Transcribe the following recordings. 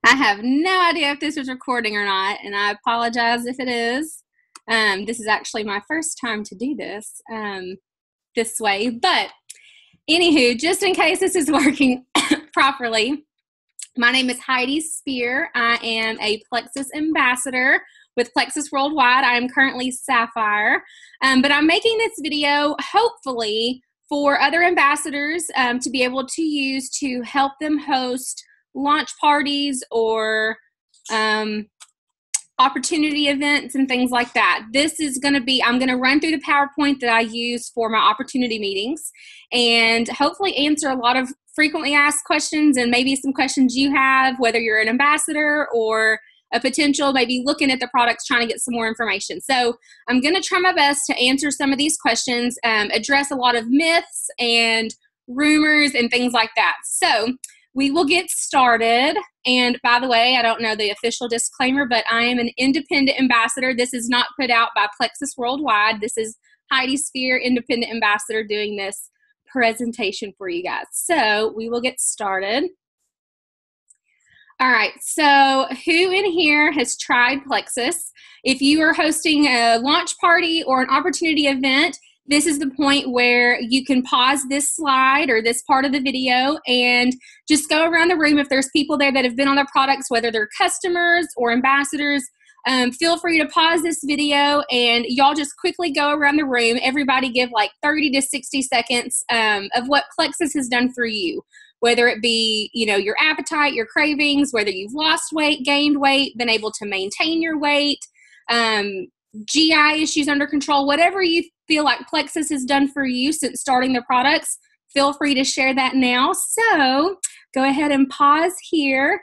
I have no idea if this was recording or not, and I apologize if it is. This is actually my first time to do this this way, but anywho, just in case this is working properly, my name is Heidi Spear. I am a Plexus ambassador with Plexus Worldwide. I am currently Sapphire, but I'm making this video hopefully for other ambassadors to be able to use to help them host launch parties or opportunity events and things like that. This is going to be, I'm going to run through the PowerPoint that I use for my opportunity meetings and hopefully answer a lot of frequently asked questions and maybe some questions you have, whether you're an ambassador or a potential, maybe looking at the products, trying to get some more information. So I'm going to try my best to answer some of these questions, address a lot of myths and rumors and things like that. So we will get started. And by the way, I don't know the official disclaimer, but I am an independent ambassador. This is not put out by Plexus Worldwide. This is Heidi Spear, independent ambassador, doing this presentation for you guys. So we will get started. All right, so who in here has tried Plexus? If you are hosting a launch party or an opportunity event, this is the point where you can pause this slide or this part of the video and just go around the room. If there's people there that have been on the products, whether they're customers or ambassadors, feel free to pause this video and y'all just quickly go around the room. Everybody give like 30 to 60 seconds of what Plexus has done for you. Whether it be, you know, your appetite, your cravings, whether you've lost weight, gained weight, been able to maintain your weight, GI issues under control, whatever you feel like Plexus has done for you since starting the products, feel free to share that now. So go ahead and pause here.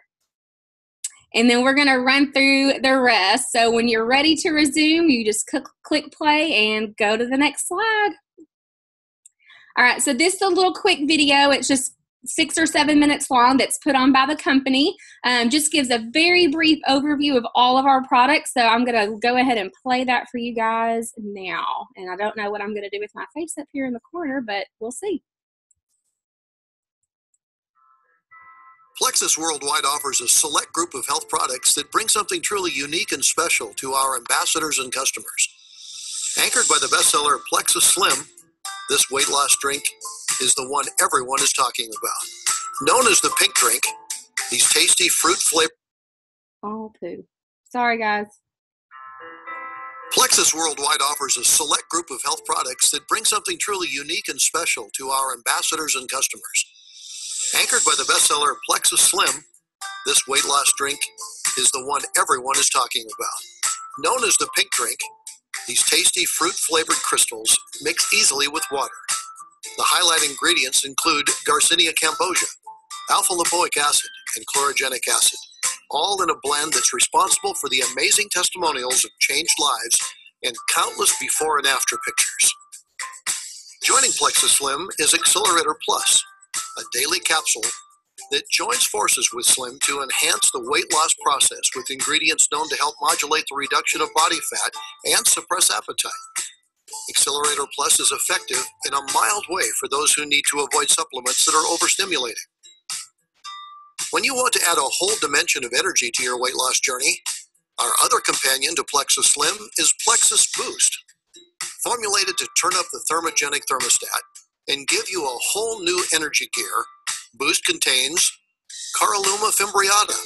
And then we're going to run through the rest. So when you're ready to resume, you just click play and go to the next slide. All right, so this is a little quick video. It's just 6 or 7 minutes long that's put on by the company. Just gives a very brief overview of all of our products. So I'm going to go ahead and play that for you guys now. And I don't know what I'm going to do with my face up here in the corner, but we'll see. Plexus Worldwide offers a select group of health products that bring something truly unique and special to our ambassadors and customers. Anchored by the bestseller Plexus Slim, this weight loss drink is the one everyone is talking about. Known as the pink drink, these tasty fruit flavor. Oh, poo. Sorry, guys. Plexus Worldwide offers a select group of health products that bring something truly unique and special to our ambassadors and customers. Anchored by the bestseller Plexus Slim, this weight loss drink is the one everyone is talking about. Known as the pink drink, these tasty fruit-flavored crystals mix easily with water. The highlight ingredients include Garcinia cambogia, alpha-lipoic acid, and chlorogenic acid, all in a blend that's responsible for the amazing testimonials of changed lives and countless before and after pictures. Joining Plexus Slim is Accelerator Plus, a daily capsule that joins forces with Slim to enhance the weight loss process with ingredients known to help modulate the reduction of body fat and suppress appetite. Accelerator Plus is effective in a mild way for those who need to avoid supplements that are overstimulating. When you want to add a whole dimension of energy to your weight loss journey, our other companion to Plexus Slim is Plexus Boost. Formulated to turn up the thermogenic thermostat and give you a whole new energy gear, Boost contains Caralluma fimbriata,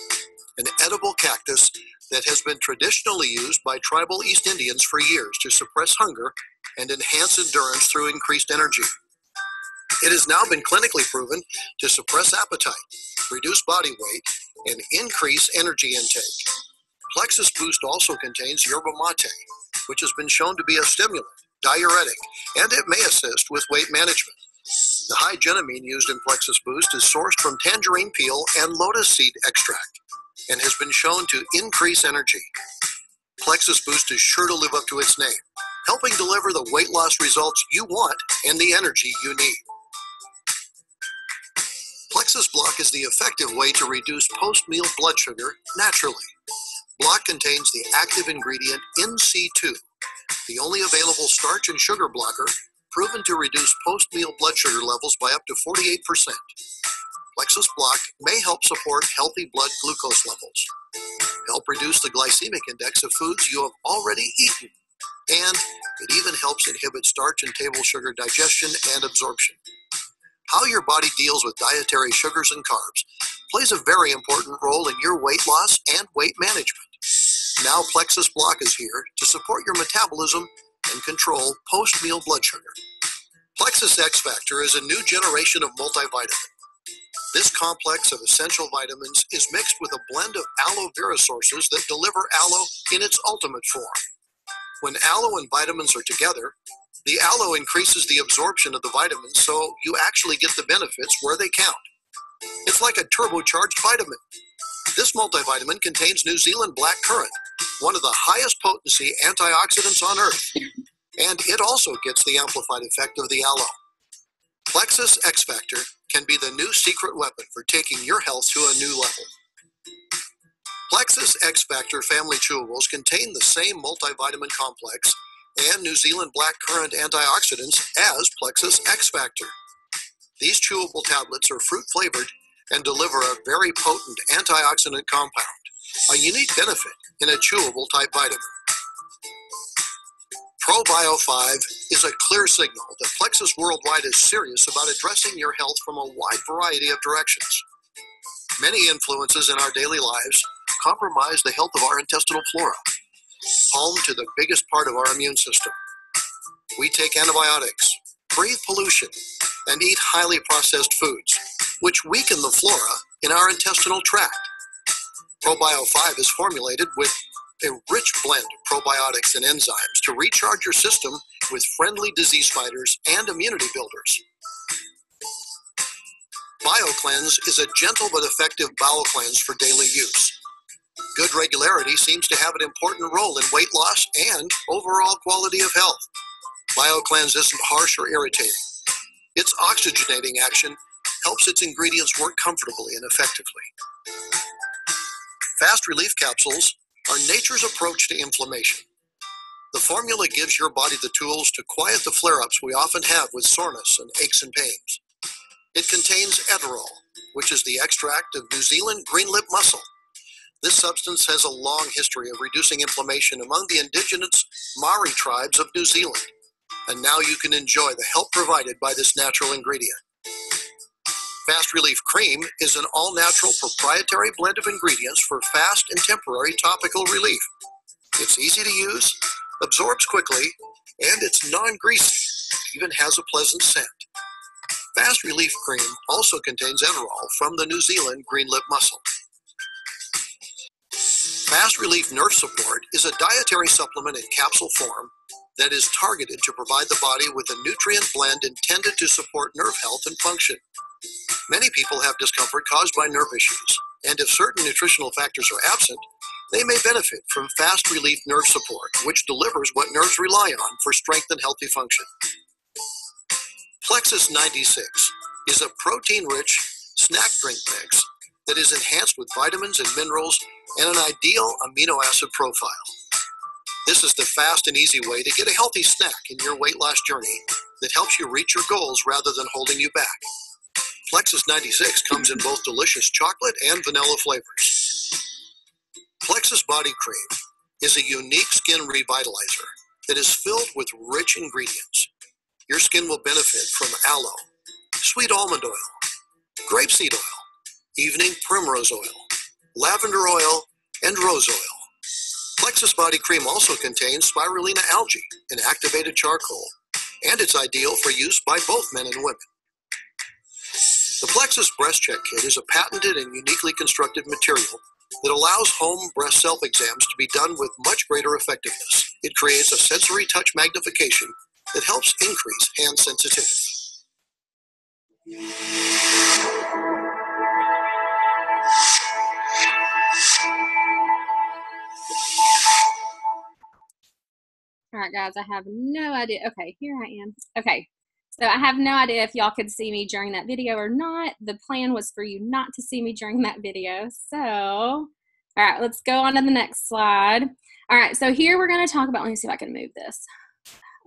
an edible cactus that has been traditionally used by tribal East Indians for years to suppress hunger and enhance endurance through increased energy. It has now been clinically proven to suppress appetite, reduce body weight, and increase energy intake. Plexus Boost also contains yerba mate, which has been shown to be a stimulant, diuretic, and it may assist with weight management. The high genamine used in Plexus Boost is sourced from tangerine peel and lotus seed extract and has been shown to increase energy. Plexus Boost is sure to live up to its name, helping deliver the weight loss results you want and the energy you need. Plexus Block is the effective way to reduce post-meal blood sugar naturally. Block contains the active ingredient NC2, the only available starch and sugar blocker proven to reduce post-meal blood sugar levels by up to 48%. Plexus Block may help support healthy blood glucose levels, help reduce the glycemic index of foods you have already eaten, and it even helps inhibit starch and table sugar digestion and absorption. How your body deals with dietary sugars and carbs plays a very important role in your weight loss and weight management. Now Plexus Block is here to support your metabolism and control post-meal blood sugar. Plexus X Factor is a new generation of multivitamin. This complex of essential vitamins is mixed with a blend of aloe vera sources that deliver aloe in its ultimate form. When aloe and vitamins are together, the aloe increases the absorption of the vitamins, so you actually get the benefits where they count. It's like a turbocharged vitamin. This multivitamin contains New Zealand black currant, one of the highest potency antioxidants on earth, and it also gets the amplified effect of the aloe. Plexus X Factor can be the new secret weapon for taking your health to a new level. Plexus X Factor family chewables contain the same multivitamin complex and New Zealand black currant antioxidants as Plexus X Factor. These chewable tablets are fruit flavored and deliver a very potent antioxidant compound, a unique benefit in a chewable type vitamin. ProBio 5 is a clear signal that Plexus Worldwide is serious about addressing your health from a wide variety of directions. Many influences in our daily lives compromise the health of our intestinal flora, home to the biggest part of our immune system. We take antibiotics, breathe pollution, and eat highly processed foods, which weaken the flora in our intestinal tract. ProBio 5 is formulated with a rich blend of probiotics and enzymes to recharge your system with friendly disease fighters and immunity builders. BioCleanse is a gentle but effective bowel cleanse for daily use. Good regularity seems to have an important role in weight loss and overall quality of health. BioCleanse isn't harsh or irritating. Its oxygenating action helps its ingredients work comfortably and effectively. Fast Relief Capsules are nature's approach to inflammation. The formula gives your body the tools to quiet the flare-ups we often have with soreness and aches and pains. It contains Eterol, which is the extract of New Zealand green lip mussel. This substance has a long history of reducing inflammation among the indigenous Maori tribes of New Zealand, and now you can enjoy the help provided by this natural ingredient. Fast Relief Cream is an all-natural proprietary blend of ingredients for fast and temporary topical relief. It's easy to use, absorbs quickly, and it's non-greasy, even has a pleasant scent. Fast Relief Cream also contains Eterol from the New Zealand green lip mussel. Fast Relief Nerve Support is a dietary supplement in capsule form that is targeted to provide the body with a nutrient blend intended to support nerve health and function. Many people have discomfort caused by nerve issues, and if certain nutritional factors are absent, they may benefit from Fast Relief Nerve Support, which delivers what nerves rely on for strength and healthy function. Plexus 96 is a protein-rich snack drink mix that is enhanced with vitamins and minerals and an ideal amino acid profile. This is the fast and easy way to get a healthy snack in your weight loss journey that helps you reach your goals rather than holding you back. Plexus 96 comes in both delicious chocolate and vanilla flavors. Plexus Body Cream is a unique skin revitalizer that is filled with rich ingredients. Your skin will benefit from aloe, sweet almond oil, grapeseed oil, evening primrose oil, lavender oil, and rose oil. Plexus Body Cream also contains spirulina algae, an activated charcoal, and it's ideal for use by both men and women. The Plexus Breast Check Kit is a patented and uniquely constructed material that allows home breast self-exams to be done with much greater effectiveness. It creates a sensory touch magnification that helps increase hand sensitivity. All right, guys, I have no idea. Okay, here I am. Okay, so I have no idea if y'all could see me during that video or not. The plan was for you not to see me during that video. So, all right, let's go on to the next slide. All right, so here we're going to talk about, let me see if I can move this.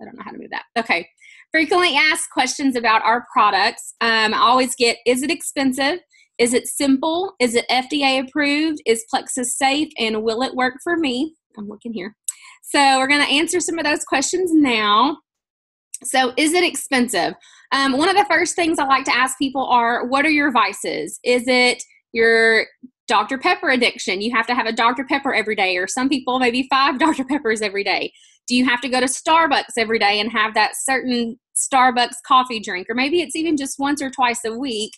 I don't know how to move that. Okay, frequently asked questions about our products. I always get, is it expensive? Is it simple? Is it FDA approved? Is Plexus safe? And will it work for me? I'm looking here. So we're going to answer some of those questions now. So is it expensive? One of the first things I like to ask people are, what are your vices? Is it your Dr. Pepper addiction? You have to have a Dr. Pepper every day, or some people maybe 5 Dr. Peppers every day. Do you have to go to Starbucks every day and have that certain Starbucks coffee drink? Or maybe it's even just once or twice a week.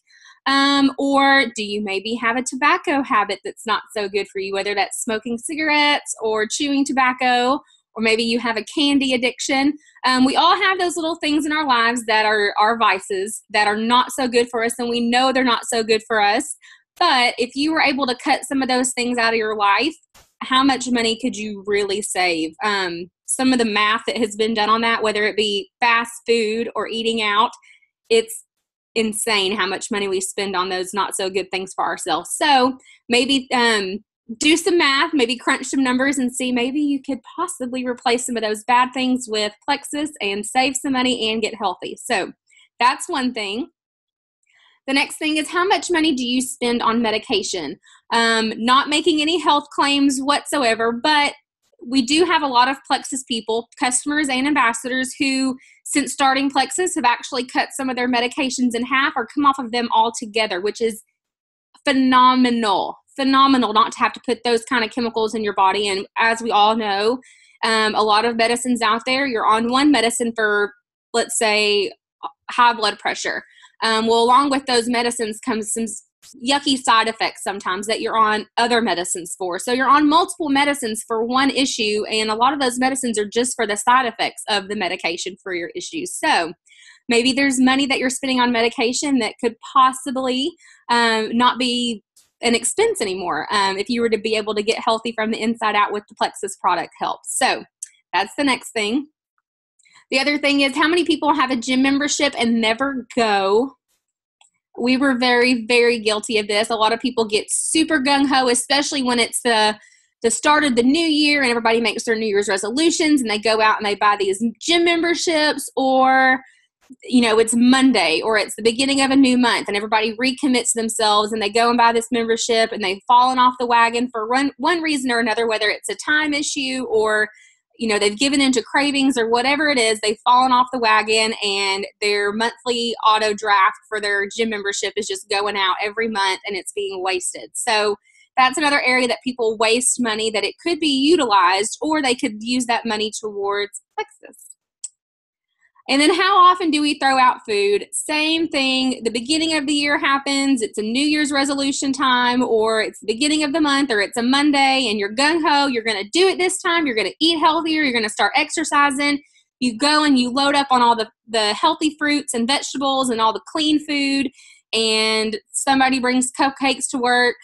Or do you maybe have a tobacco habit that's not so good for you, whether that's smoking cigarettes or chewing tobacco, or maybe you have a candy addiction. We all have those little things in our lives that are our vices that are not so good for us, and we know they're not so good for us. But if you were able to cut some of those things out of your life, how much money could you really save? Some of the math that has been done on that, whether it be fast food or eating out, it's insane how much money we spend on those not so good things for ourselves. So maybe do some math, maybe crunch some numbers and see maybe you could possibly replace some of those bad things with Plexus and save some money and get healthy. So that's one thing. The next thing is, how much money do you spend on medication? Not making any health claims whatsoever, but we do have a lot of Plexus people, customers and ambassadors, who since starting Plexus have actually cut some of their medications in half or come off of them altogether, which is phenomenal not to have to put those kind of chemicals in your body. And as we all know, a lot of medicines out there, you're on one medicine for, let's say, high blood pressure. Well, along with those medicines comes some yucky side effects sometimes that you're on other medicines for. So you're on multiple medicines for one issue, and a lot of those medicines are just for the side effects of the medication for your issues. So maybe there's money that you're spending on medication that could possibly not be an expense anymore if you were to be able to get healthy from the inside out with the Plexus product help. So that's the next thing. The other thing is, how many people have a gym membership and never go? We were very, very guilty of this. A lot of people get super gung-ho, especially when it's the start of the new year and everybody makes their New Year's resolutions and they go out and they buy these gym memberships, or it's Monday or it's the beginning of a new month and everybody recommits themselves and they go and buy this membership and they've fallen off the wagon for one reason or another, whether it's a time issue or they've given into cravings or whatever it is. They've fallen off the wagon and their monthly auto draft for their gym membership is just going out every month and it's being wasted. So that's another area that people waste money that it could be utilized, or they could use that money towards Plexus. And then how often do we throw out food? Same thing. The beginning of the year happens. It's a New Year's resolution time, or it's the beginning of the month, or it's a Monday and you're gung-ho. You're going to do it this time. You're going to eat healthier. You're going to start exercising. You go and you load up on all the healthy fruits and vegetables and all the clean food, and somebody brings cupcakes to work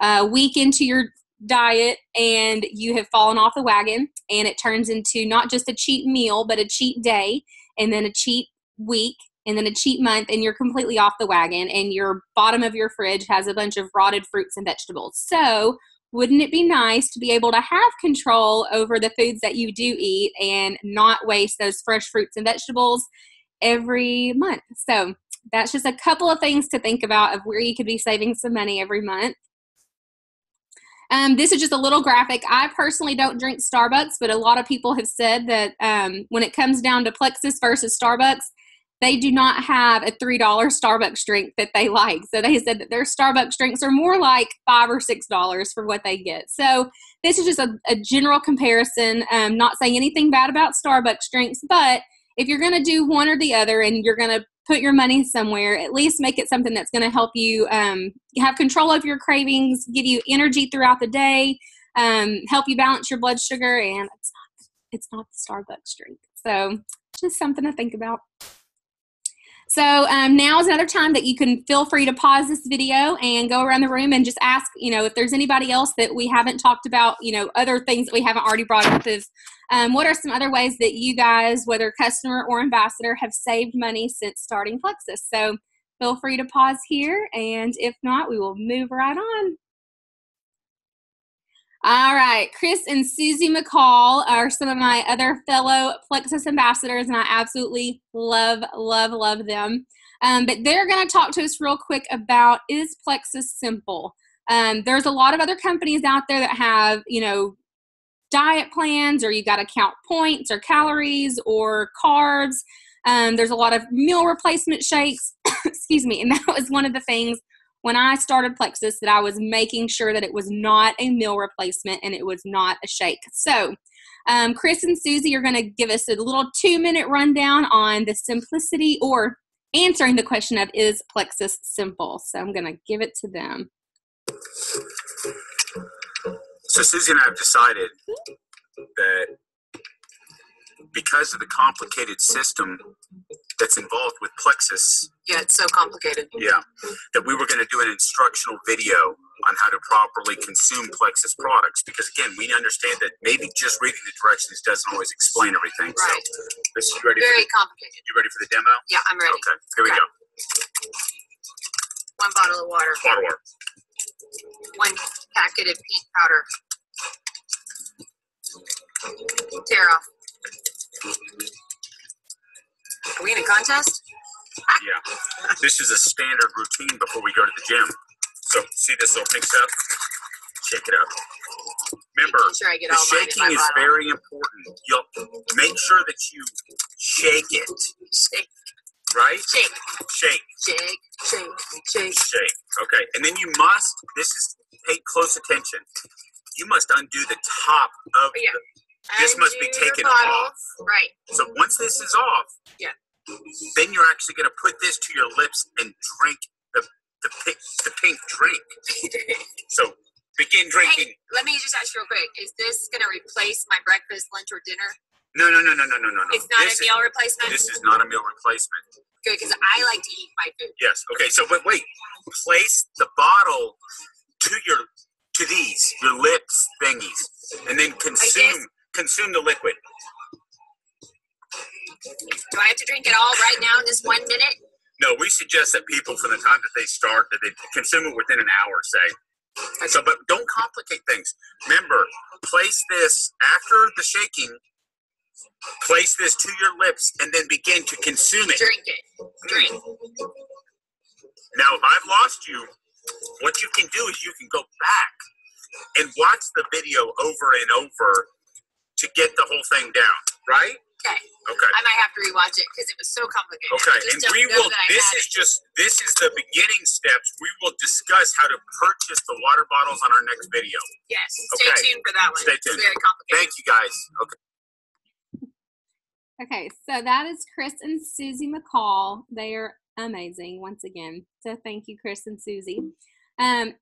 a week into your diet and you have fallen off the wagon, and it turns into not just a cheat meal, but a cheat day, and then a cheat week, and then a cheat month, and you're completely off the wagon, and your bottom of your fridge has a bunch of rotted fruits and vegetables. So wouldn't it be nice to be able to have control over the foods that you do eat and not waste those fresh fruits and vegetables every month? So that's just a couple of things to think about of where you could be saving some money every month. This is just a little graphic. I personally don't drink Starbucks, but a lot of people have said that when it comes down to Plexus versus Starbucks, they do not have a $3 Starbucks drink that they like. So they said that their Starbucks drinks are more like $5 or $6 for what they get. So this is just a general comparison. Not saying anything bad about Starbucks drinks, but if you're going to do one or the other and you're going to put your money somewhere, at least make it something that's going to help you have control of your cravings, give you energy throughout the day, help you balance your blood sugar, and it's not the Starbucks drink. So just something to think about. So now is another time that you can feel free to pause this video and go around the room and just ask, if there's anybody else that we haven't talked about, other things that we haven't already brought up is what are some other ways that you guys, whether customer or ambassador, have saved money since starting Plexus? So feel free to pause here, and if not, we will move right on. All right, Chris and Susie McCall are some of my other fellow Plexus ambassadors, and I absolutely love them. But they're going to talk to us real quick about, is Plexus simple? There's a lot of other companies out there that have, diet plans, or you got to count points or calories or carbs. There's a lot of meal replacement shakes. Excuse me. And that was one of the things when I started Plexus, that I was making sure that it was not a meal replacement and it was not a shake. So Chris and Susie are going to give us a little 2-minute rundown on the simplicity, or answering the question of, is Plexus simple? So I'm going to give it to them. So Susie and I have decided that because of the complicated system that's involved with Plexus. Yeah, it's so complicated. Yeah, that we were going to do an instructional video on how to properly consume Plexus products. Because again, we understand that maybe just reading the directions doesn't always explain everything. Right. So this is ready. Very complicated. You ready for the demo? Yeah, I'm ready. Okay, here we go. 1 bottle of water. Bottle of water. 1 packet of pink powder. Tear off. Are we in a contest? Yeah. This is a standard routine before we go to the gym. So see this little pink stuff? Shake it up. Remember, Sure I get the all mine in shaking my is bottle. very important. You'll make sure that you shake it. Shake. Right? Shake. Shake. Shake. Shake. Shake. Shake. Okay. And then you must, pay close attention. You must undo the top of Yeah. this must be Undo the taken bottle. off. Right. So once this is off, Yeah. then you're actually going to put this to your lips and drink the pink drink. So begin drinking. Hey, let me just ask you real quick. Is this going to replace my breakfast, lunch, or dinner? No. It's not a meal replacement? This is not a meal replacement. Good, because I like to eat my food. Yes. Okay. So, but wait. Place the bottle to your lips thingies, and then consume the liquid. Do I have to drink it all right now in this 1 minute? No, we suggest that people, from the time that they start, that they consume it within an hour, say. Okay. So, but don't complicate things. Remember, place this after the shaking. Place this to your lips and then begin to consume it. Drink it. Drink. Now, if I've lost you, what you can do is you can go back and watch the video over and over to get the whole thing down, right? Okay. Okay. I might have to rewatch it because it was so complicated. Okay, I just and don't we know will, that I this had is it. this is the beginning steps. We will discuss how to purchase the water bottles on our next video. Yes. Stay Okay. tuned for that one. Stay tuned. It's very complicated. Thank you, guys. Okay. Okay, so that is Chris and Susie McCall. They are amazing once again. So thank you, Chris and Susie. And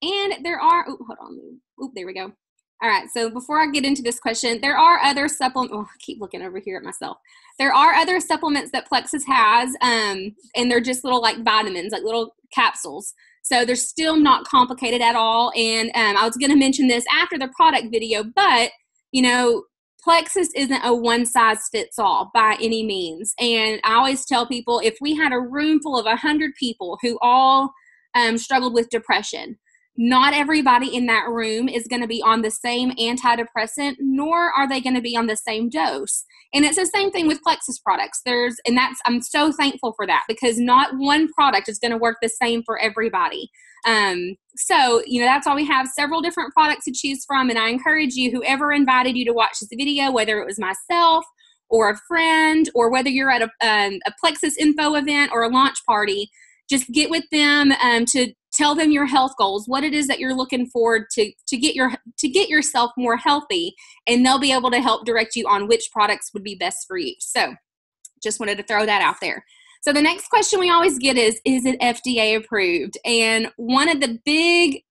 there are, hold on. There we go. All right, so before I get into this question, there are other supplements. Oh, I keep looking over here at myself. There are other supplements that Plexus has, and they're just little like vitamins, like little capsules. So they're still not complicated at all. And I was going to mention this after the product video, but, Plexus isn't a one-size-fits-all by any means. And I always tell people, if we had a room full of 100 people who all struggled with depression, not everybody in that room is going to be on the same antidepressant, nor are they going to be on the same dose. And it's the same thing with Plexus products. I'm so thankful for that, because not one product is going to work the same for everybody. So that's why we have several different products to choose from. And I encourage you, whoever invited you to watch this video, whether it was myself or a friend, or whether you're at a Plexus info event or a launch party, just get with them to tell them your health goals, what it is that you're looking for to get yourself more healthy, and they'll be able to help direct you on which products would be best for you. So just wanted to throw that out there. So the next question we always get is it FDA approved? And one of the big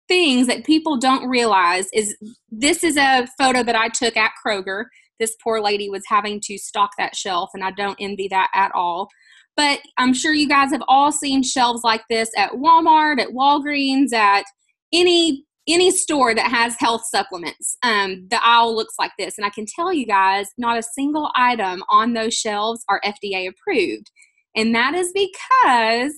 things that people don't realize is, this is a photo that I took at Kroger. This poor lady was having to stock that shelf, and I don't envy that at all. But I'm sure you guys have all seen shelves like this at Walmart, at Walgreens, at any store that has health supplements. The aisle looks like this. And I can tell you guys, not a single item on those shelves are FDA approved. And that is because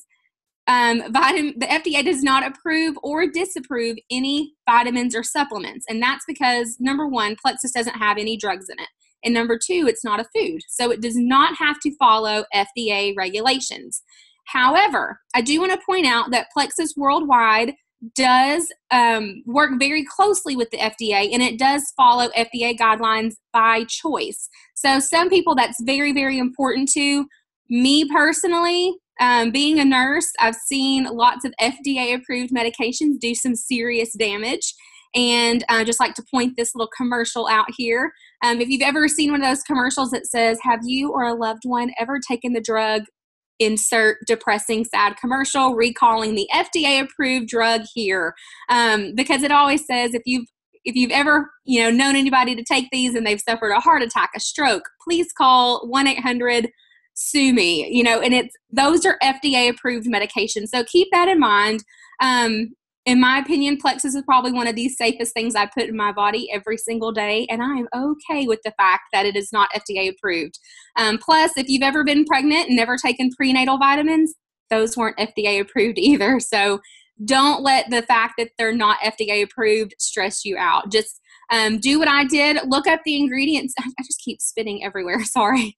the FDA does not approve or disapprove any vitamins or supplements. And that's because, number one, Plexus doesn't have any drugs in it. And number two, it's not a food. So it does not have to follow FDA regulations. However, I do want to point out that Plexus Worldwide does work very closely with the FDA, and it does follow FDA guidelines by choice. So some people that's very, very important to. Me personally, being a nurse, I've seen lots of FDA-approved medications do some serious damage. And I just like to point this little commercial out here. If you've ever seen one of those commercials that says, have you or a loved one ever taken the drug, insert depressing, sad commercial, recalling the FDA-approved drug here. Because it always says if you've ever known anybody to take these and they've suffered a heart attack, a stroke, please call 1-800-SUE-ME. And those are FDA-approved medications. So keep that in mind. In my opinion, Plexus is probably one of the safest things I put in my body every single day, and I am okay with the fact that it is not FDA approved. Plus, if you've ever been pregnant and never taken prenatal vitamins, those weren't FDA approved either. So don't let the fact that they're not FDA approved stress you out. Just do what I did. Look up the ingredients. I just keep spitting everywhere. Sorry.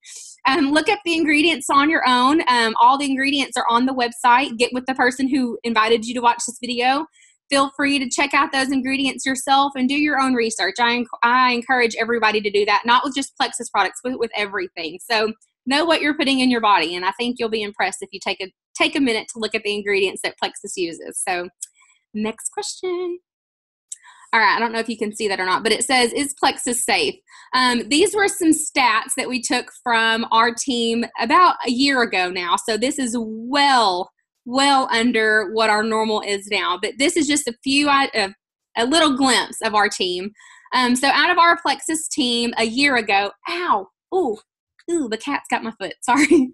Look up the ingredients on your own. All the ingredients are on the website. Get with the person who invited you to watch this video. Feel free to check out those ingredients yourself and do your own research. I encourage everybody to do that, not with just Plexus products, but with everything. So know what you're putting in your body, and I think you'll be impressed if you take a minute to look at the ingredients that Plexus uses. So next question. All right, I don't know if you can see that or not, but it says, is Plexus safe? These were some stats that we took from our team about a year ago now. So this is well under what our normal is now. But this is just a little glimpse of our team. So out of our Plexus team a year ago, the cat's got my foot, sorry.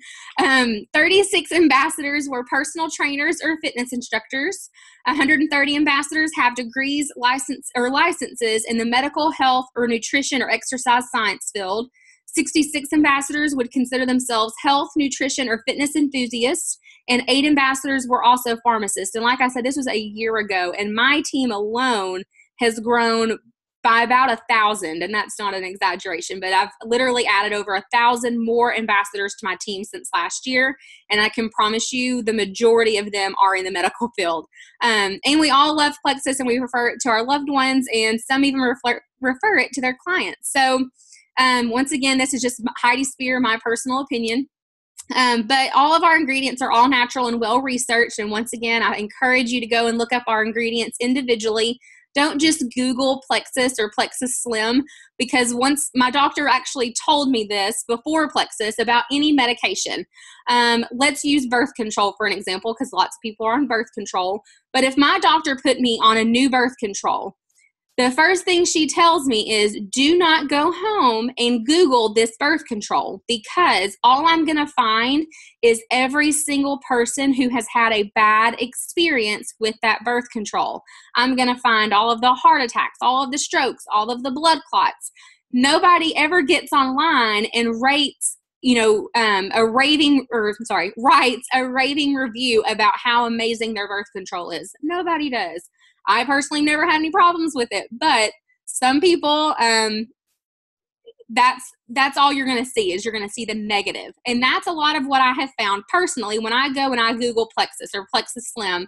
36 ambassadors were personal trainers or fitness instructors. 130 ambassadors have degrees, licenses in the medical, health, or nutrition or exercise science field. 66 ambassadors would consider themselves health, nutrition, or fitness enthusiasts, and 8 ambassadors were also pharmacists. And like I said, this was a year ago, and my team alone has grown by about 1,000, and that's not an exaggeration, but I've literally added over 1,000 more ambassadors to my team since last year, and I can promise you the majority of them are in the medical field. And we all love Plexus, and we refer it to our loved ones, and some even refer it to their clients. So once again, this is just Heidi Spear, my personal opinion. But all of our ingredients are all natural and well-researched, and once again, I encourage you to go and look up our ingredients individually. Don't just Google Plexus or Plexus Slim, because once my doctor actually told me this before Plexus about any medication. Let's use birth control for an example, because lots of people are on birth control. But if my doctor put me on a new birth control, the first thing she tells me is, do not go home and Google this birth control, because all I'm going to find is every single person who has had a bad experience with that birth control. I'm going to find all of the heart attacks, all of the strokes, all of the blood clots. Nobody ever gets online and writes a raving review about how amazing their birth control is. Nobody does. I personally never had any problems with it, but some people, that's all you're going to see, is you're going to see the negative. And that's a lot of what I have found personally when I go and I Google Plexus or Plexus Slim.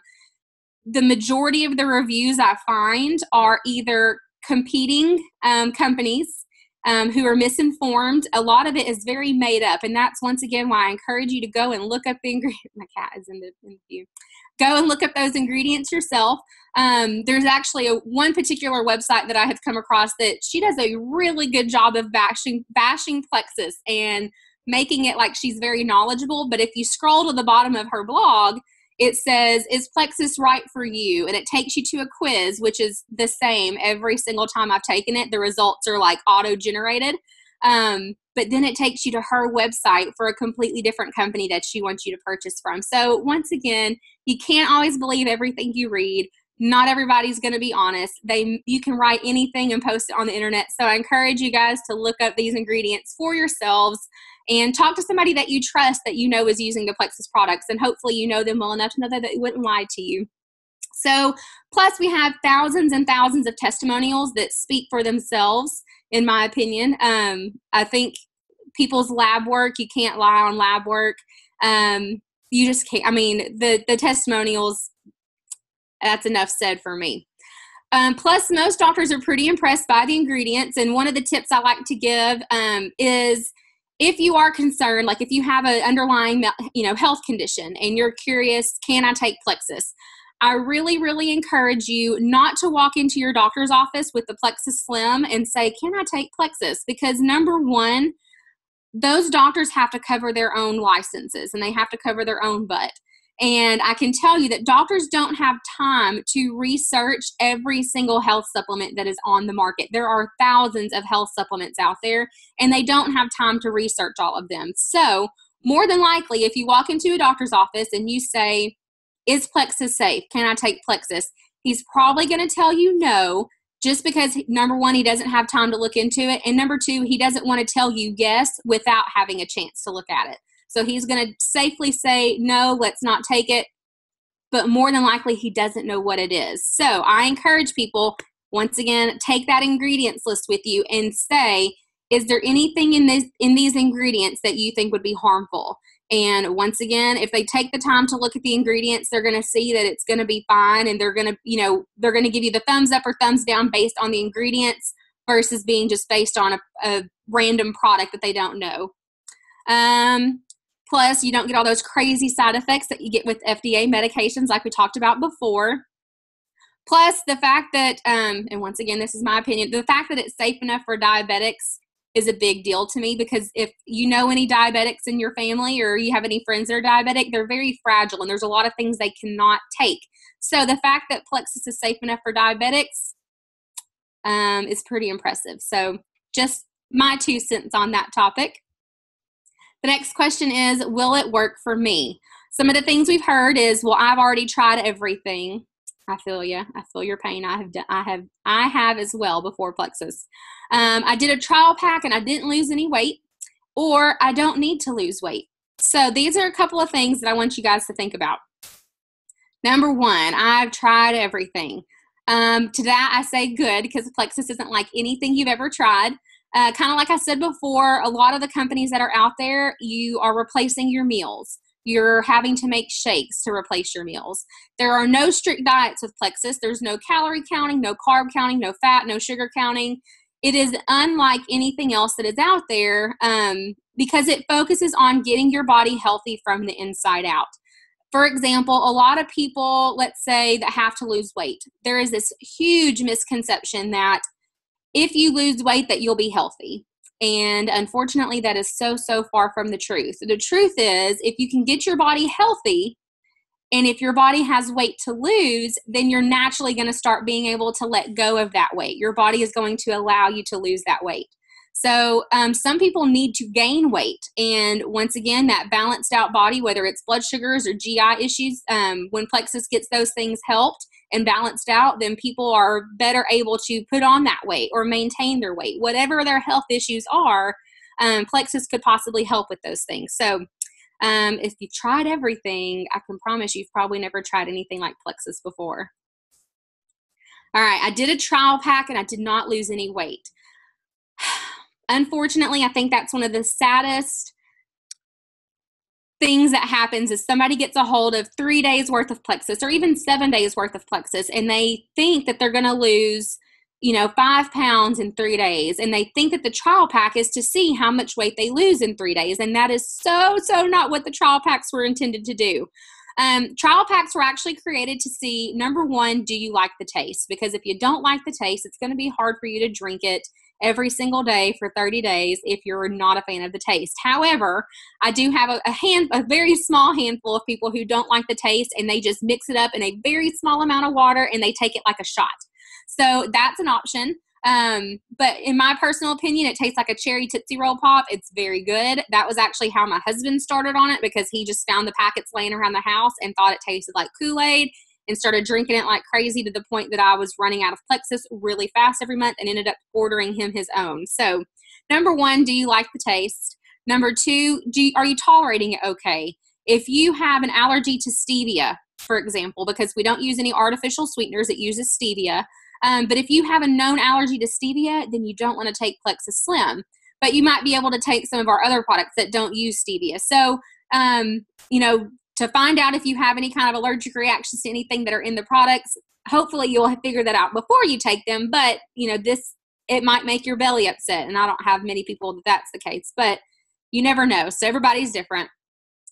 The majority of the reviews I find are either competing companies who are misinformed. A lot of it is very made up, and that's once again why I encourage you to go and look up the ingredients. My cat is in the view. Go and look up those ingredients yourself. There's actually one particular website that I have come across that she does a really good job of bashing Plexus and making it like she's very knowledgeable. But if you scroll to the bottom of her blog, it says, is Plexus right for you? And it takes you to a quiz, which is the same every single time I've taken it. The results are like auto-generated. But then it takes you to her website for a completely different company that she wants you to purchase from. So once again, you can't always believe everything you read. Not everybody's going to be honest. You can write anything and post it on the internet. So I encourage you guys to look up these ingredients for yourselves and talk to somebody that you trust, that you know is using the Plexus products, and hopefully you know them well enough to know that they wouldn't lie to you. So plus we have thousands and thousands of testimonials that speak for themselves, in my opinion. I think people's lab work, you can't lie on lab work. you just can't. I mean, the testimonials, that's enough said for me. Plus, most doctors are pretty impressed by the ingredients. And one of the tips I like to give is if you are concerned, like if you have an underlying, health condition and you're curious, can I take Plexus? I really, really encourage you not to walk into your doctor's office with the Plexus Slim and say, can I take Plexus? Because number one, those doctors have to cover their own licenses and they have to cover their own butt. And I can tell you that doctors don't have time to research every single health supplement that is on the market. There are thousands of health supplements out there, and they don't have time to research all of them. So more than likely, if you walk into a doctor's office and you say, is Plexus safe? Can I take Plexus? He's probably going to tell you no, just because, number one, he doesn't have time to look into it. And number two, he doesn't want to tell you yes without having a chance to look at it. So he's going to safely say, no, let's not take it. But more than likely, he doesn't know what it is. So I encourage people, once again, take that ingredients list with you and say, is there anything in these ingredients that you think would be harmful? And once again, if they take the time to look at the ingredients, they're going to see that it's going to be fine. And they're going to give you the thumbs up or thumbs down based on the ingredients versus being just based on a random product that they don't know. Plus, you don't get all those crazy side effects that you get with FDA medications like we talked about before. Plus, the fact that, and once again, this is my opinion, the fact that it's safe enough for diabetics is a big deal to me, because if you know any diabetics in your family or you have any friends that are diabetic, they're very fragile and there's a lot of things they cannot take. So the fact that Plexus is safe enough for diabetics is pretty impressive. So just my 2 cents on that topic. The next question is, will it work for me? Some of the things we've heard is, well, I've already tried everything. I feel you. I feel your pain. I have as well before Plexus. I did a trial pack and I didn't lose any weight, or I don't need to lose weight. So these are a couple of things that I want you guys to think about. Number one, I've tried everything. To that I say good, because Plexus isn't like anything you've ever tried. Kind of like I said before, a lot of the companies that are out there, you are replacing your meals. You're having to make shakes to replace your meals. There are no strict diets with Plexus. There's no calorie counting, no carb counting, no fat, no sugar counting. It is unlike anything else that is out there because it focuses on getting your body healthy from the inside out. For example, a lot of people, let's say, that have to lose weight. There is this huge misconception that if you lose weight that you'll be healthy. And unfortunately, that is so far from the truth. The truth is, if you can get your body healthy, and if your body has weight to lose, then you're naturally going to start being able to let go of that weight. Your body is going to allow you to lose that weight. So some people need to gain weight. And once again, that balanced out body, whether it's blood sugars or GI issues, when Plexus gets those things helped and balanced out, then people are better able to put on that weight or maintain their weight. Whatever their health issues are, Plexus could possibly help with those things. So if you've tried everything, I can promise you've probably never tried anything like Plexus before. All right, I did a trial pack and I did not lose any weight. Unfortunately, I think that's one of the saddest things that happens is somebody gets a hold of 3 days worth of Plexus or even 7 days worth of Plexus, and they think that they're going to lose, 5 pounds in 3 days. And they think that the trial pack is to see how much weight they lose in 3 days. And that is so not what the trial packs were intended to do. Trial packs were actually created to see, number one, do you like the taste? Because if you don't like the taste, it's going to be hard for you to drink it every single day for 30 days if you're not a fan of the taste. However, I do have a very small handful of people who don't like the taste, and they just mix it up in a very small amount of water and they take it like a shot. So that's an option. But in my personal opinion, it tastes like a cherry Tootsie Roll Pop. It's very good. That was actually how my husband started on it, because he just found the packets laying around the house and thought it tasted like Kool-Aid and started drinking it like crazy, to the point that I was running out of Plexus really fast every month and ended up ordering him his own. So number one, do you like the taste? Number two, are you tolerating it okay? If you have an allergy to stevia, for example, because we don't use any artificial sweeteners, it uses stevia. But if you have a known allergy to stevia, then you don't want to take Plexus Slim. But you might be able to take some of our other products that don't use stevia. So, to find out if you have any kind of allergic reactions to anything that are in the products. Hopefully you'll figure that out before you take them, but it might make your belly upset, and I don't have many people that's the case, but you never know. So everybody's different.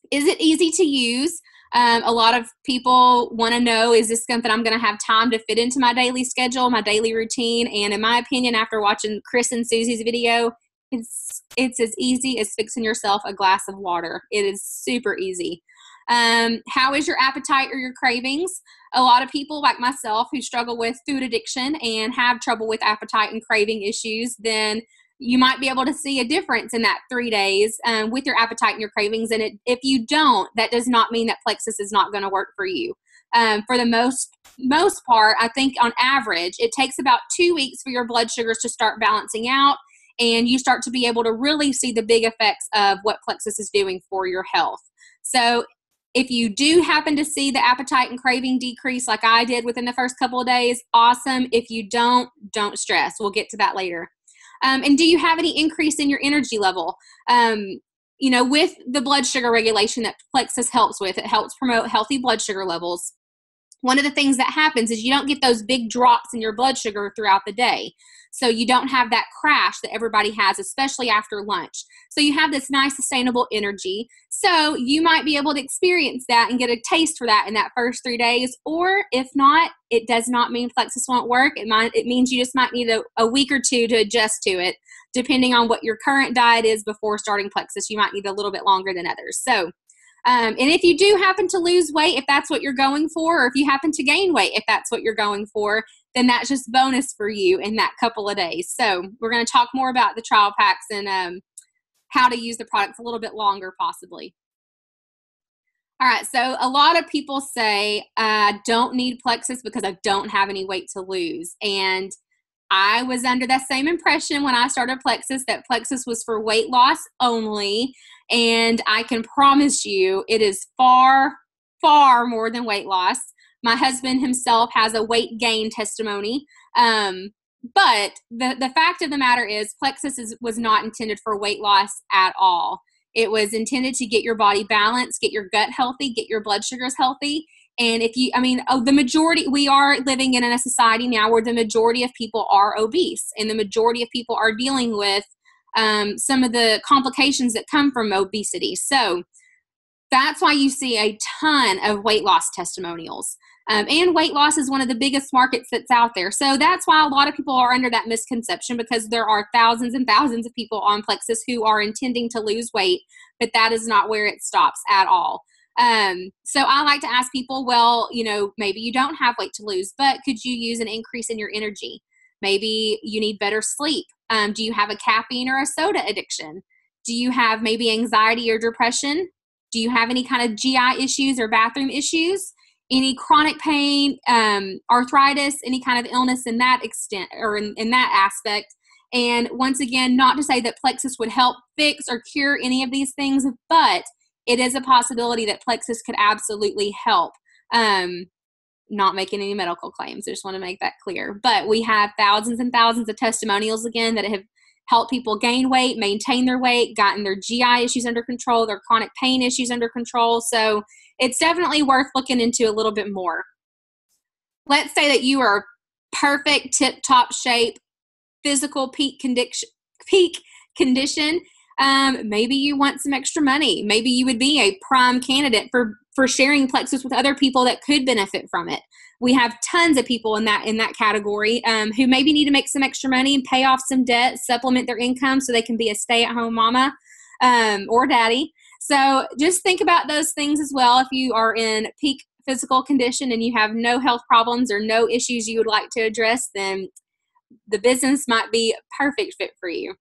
Is it easy to use? A lot of people want to know, is this something I'm going to have time to fit into my daily schedule, my daily routine? And in my opinion, after watching Chris and Susie's video, it's as easy as fixing yourself a glass of water. It is super easy. How is your appetite or your cravings? A lot of people like myself who struggle with food addiction and have trouble with appetite and craving issues, then you might be able to see a difference in that 3 days with your appetite and your cravings. And if you don't, that does not mean that Plexus is not going to work for you. For the most part, I think on average, it takes about 2 weeks for your blood sugars to start balancing out, and you start to be able to really see the big effects of what Plexus is doing for your health. So if you do happen to see the appetite and craving decrease like I did within the first couple of days, awesome. If you don't stress. We'll get to that later. And do you have any increase in your energy level? With the blood sugar regulation that Plexus helps with, it helps promote healthy blood sugar levels. One of the things that happens is you don't get those big drops in your blood sugar throughout the day. So you don't have that crash that everybody has, especially after lunch. So you have this nice sustainable energy. So you might be able to experience that and get a taste for that in that first 3 days. Or if not, it does not mean Plexus won't work. It means you just might need a week or two to adjust to it. Depending on what your current diet is before starting Plexus, you might need a little bit longer than others. So and if you do happen to lose weight, if that's what you're going for, or if you happen to gain weight, if that's what you're going for, then that's just bonus for you in that couple of days. So we're going to talk more about the trial packs and how to use the products a little bit longer possibly. All right, so a lot of people say, I don't need Plexus because I don't have any weight to lose. And I was under that same impression when I started Plexus, that Plexus was for weight loss only. And I can promise you it is far, far more than weight loss. My husband himself has a weight gain testimony. But the fact of the matter is Plexus was not intended for weight loss at all. It was intended to get your body balanced, get your gut healthy, get your blood sugars healthy. And the majority, we are living in a society now where the majority of people are obese, and the majority of people are dealing with some of the complications that come from obesity. So that's why you see a ton of weight loss testimonials. And weight loss is one of the biggest markets that's out there. So that's why a lot of people are under that misconception, because there are thousands and thousands of people on Plexus who are intending to lose weight, but that is not where it stops at all. So I like to ask people, well, maybe you don't have weight to lose, but could you use an increase in your energy? Maybe you need better sleep. Do you have a caffeine or a soda addiction? Do you have maybe anxiety or depression? Do you have any kind of GI issues or bathroom issues? Any chronic pain, arthritis, any kind of illness in that extent or in that aspect? And once again, not to say that Plexus would help fix or cure any of these things, but it is a possibility that Plexus could absolutely help. Not making any medical claims. I just want to make that clear. But we have thousands and thousands of testimonials, again, that have helped people gain weight, maintain their weight, gotten their GI issues under control, their chronic pain issues under control. So it's definitely worth looking into a little bit more. Let's say that you are perfect, tip-top shape, physical peak condition. Maybe you want some extra money. Maybe you would be a prime candidate for sharing Plexus with other people that could benefit from it. We have tons of people in that category who maybe need to make some extra money and pay off some debt, supplement their income so they can be a stay-at-home mama or daddy. So just think about those things as well. If you are in peak physical condition and you have no health problems or no issues you would like to address, then the business might be a perfect fit for you.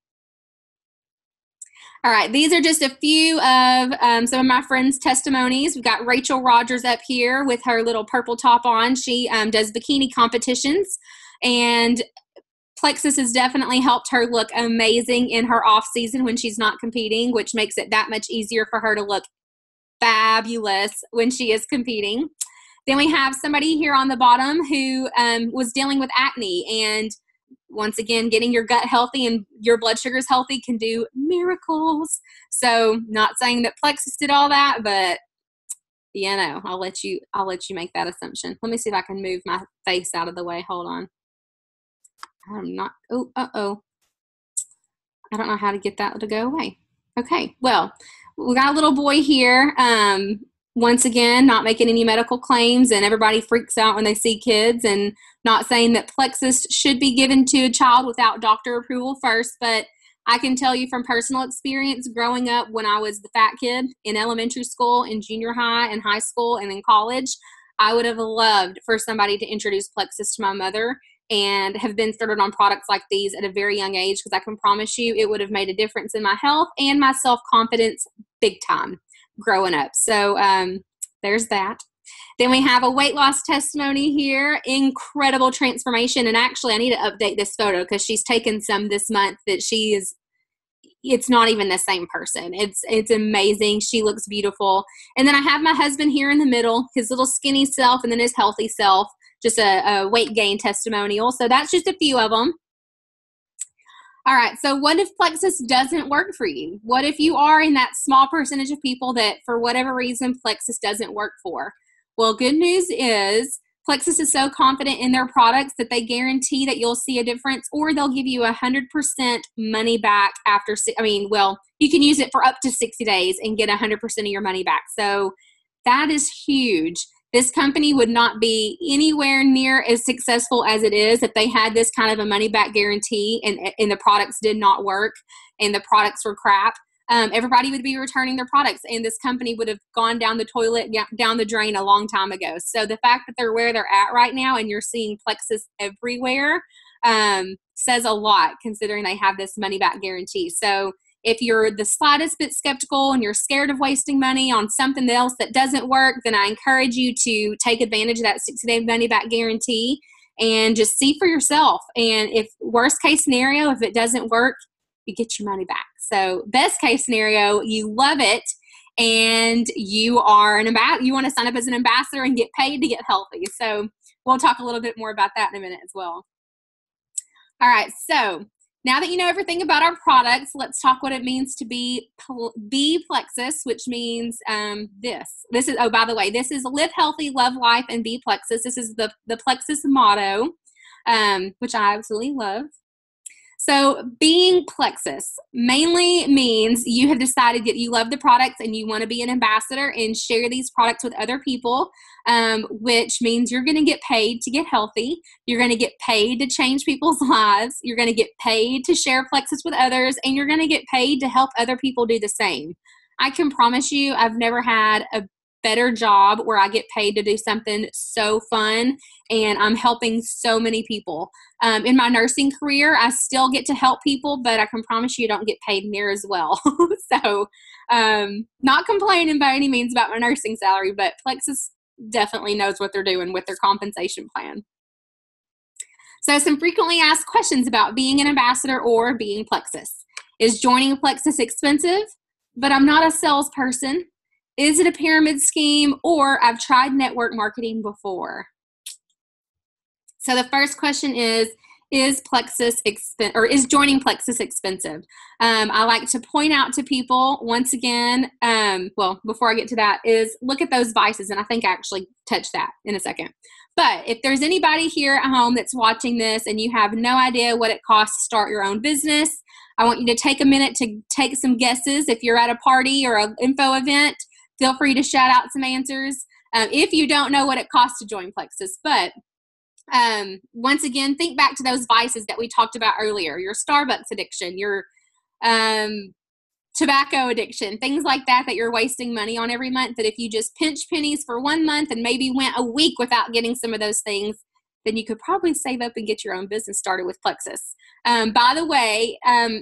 All right, these are just a few of some of my friends' testimonies. We've got Rachel Rogers up here with her little purple top on. She does bikini competitions, and Plexus has definitely helped her look amazing in her off season when she's not competing, which makes it that much easier for her to look fabulous when she is competing. Then we have somebody here on the bottom who was dealing with acne, and once again, getting your gut healthy and your blood sugars healthy can do miracles. So not saying that Plexus did all that, but Yeah, no, I'll let you make that assumption. Let me see if I can move my face out of the way. Hold on. I'm not, oh, uh-oh. I don't know how to get that to go away. Okay, well, we got a little boy here. Once again, not making any medical claims, and everybody freaks out when they see kids, and not saying that Plexus should be given to a child without doctor approval first, but I can tell you from personal experience growing up when I was the fat kid in elementary school, in junior high, and high school, and in college, I would have loved for somebody to introduce Plexus to my mother and have been started on products like these at a very young age, because I can promise you it would have made a difference in my health and my self-confidence big time growing up. So there's that. Then we have a weight loss testimony here. Incredible transformation. And actually, I need to update this photo because she's taken some this month that it's not even the same person. It's amazing. She looks beautiful. And then I have my husband here in the middle, his little skinny self, and then his healthy self, just a weight gain testimonial. So that's just a few of them. All right, so what if Plexus doesn't work for you? What if you are in that small percentage of people that for whatever reason Plexus doesn't work for? Well, good news is Plexus is so confident in their products that they guarantee that you'll see a difference, or they'll give you 100% money back after, you can use it for up to 60 days and get 100% of your money back. So that is huge. This company would not be anywhere near as successful as it is if they had this kind of a money back guarantee and the products did not work and the products were crap. Everybody would be returning their products, and this company would have gone down the toilet, down the drain a long time ago. So the fact that they're where they're at right now and you're seeing Plexus everywhere says a lot, considering they have this money back guarantee. So if you're the slightest bit skeptical and you're scared of wasting money on something else that doesn't work, then I encourage you to take advantage of that 60-day money back guarantee and just see for yourself. And if worst case scenario, if it doesn't work, you get your money back. So best case scenario, you love it and you are you want to sign up as an ambassador and get paid to get healthy. So we'll talk a little bit more about that in a minute as well. All right, so now that you know everything about our products, let's talk what it means to be Plexus, which means this. This is, oh, by the way, this is Live Healthy, Love Life, and Be Plexus. This is the Plexus motto, which I absolutely love. So being Plexus mainly means you have decided that you love the products and you want to be an ambassador and share these products with other people, which means you're going to get paid to get healthy. You're going to get paid to change people's lives. You're going to get paid to share Plexus with others, and you're going to get paid to help other people do the same. I can promise you I've never had a better job where I get paid to do something so fun, and I'm helping so many people. In my nursing career, I still get to help people, but I can promise you don't get paid near as well. So not complaining by any means about my nursing salary, but Plexus definitely knows what they're doing with their compensation plan. So some frequently asked questions about being an ambassador or being Plexus. Is joining Plexus expensive? But I'm not a salesperson. Is it a pyramid scheme, or I've tried network marketing before? So the first question is Plexus is joining Plexus expensive? I like to point out to people once again, before I get to that, is look at those vices, and I think I actually touch that in a second. But if there's anybody here at home that's watching this and you have no idea what it costs to start your own business, I want you to take a minute to take some guesses. If you're at a party or an info event, feel free to shout out some answers if you don't know what it costs to join Plexus. But once again, think back to those vices that we talked about earlier, your Starbucks addiction, your tobacco addiction, things like that you're wasting money on every month, that if you just pinch pennies for 1 month and maybe went a week without getting some of those things, then you could probably save up and get your own business started with Plexus. By the way,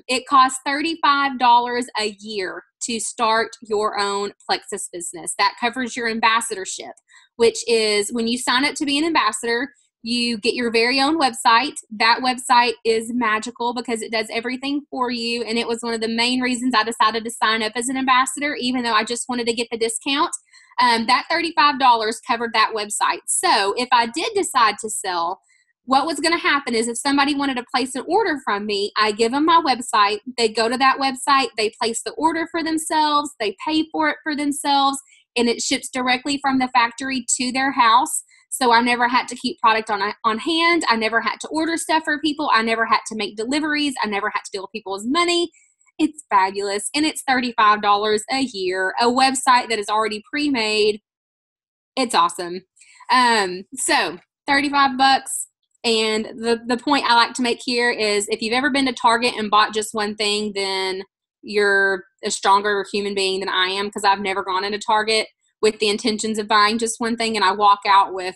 it costs $35 a year to start your own Plexus business. That covers your ambassadorship, which is when you sign up to be an ambassador, you get your very own website. That website is magical because it does everything for you. And it was one of the main reasons I decided to sign up as an ambassador, even though I just wanted to get the discount. That $35 covered that website. So if I did decide to sell, what was going to happen is if somebody wanted to place an order from me, I give them my website. They go to that website, they place the order for themselves, they pay for it for themselves, and it ships directly from the factory to their house. So I never had to keep product on hand. I never had to order stuff for people. I never had to make deliveries. I never had to deal with people's money. It's fabulous. And it's $35 a year, a website that is already pre-made. It's awesome. So $35. And the point I like to make here is if you've ever been to Target and bought just one thing, then you're a stronger human being than I am, because I've never gone into Target with the intentions of buying just one thing, and I walk out with,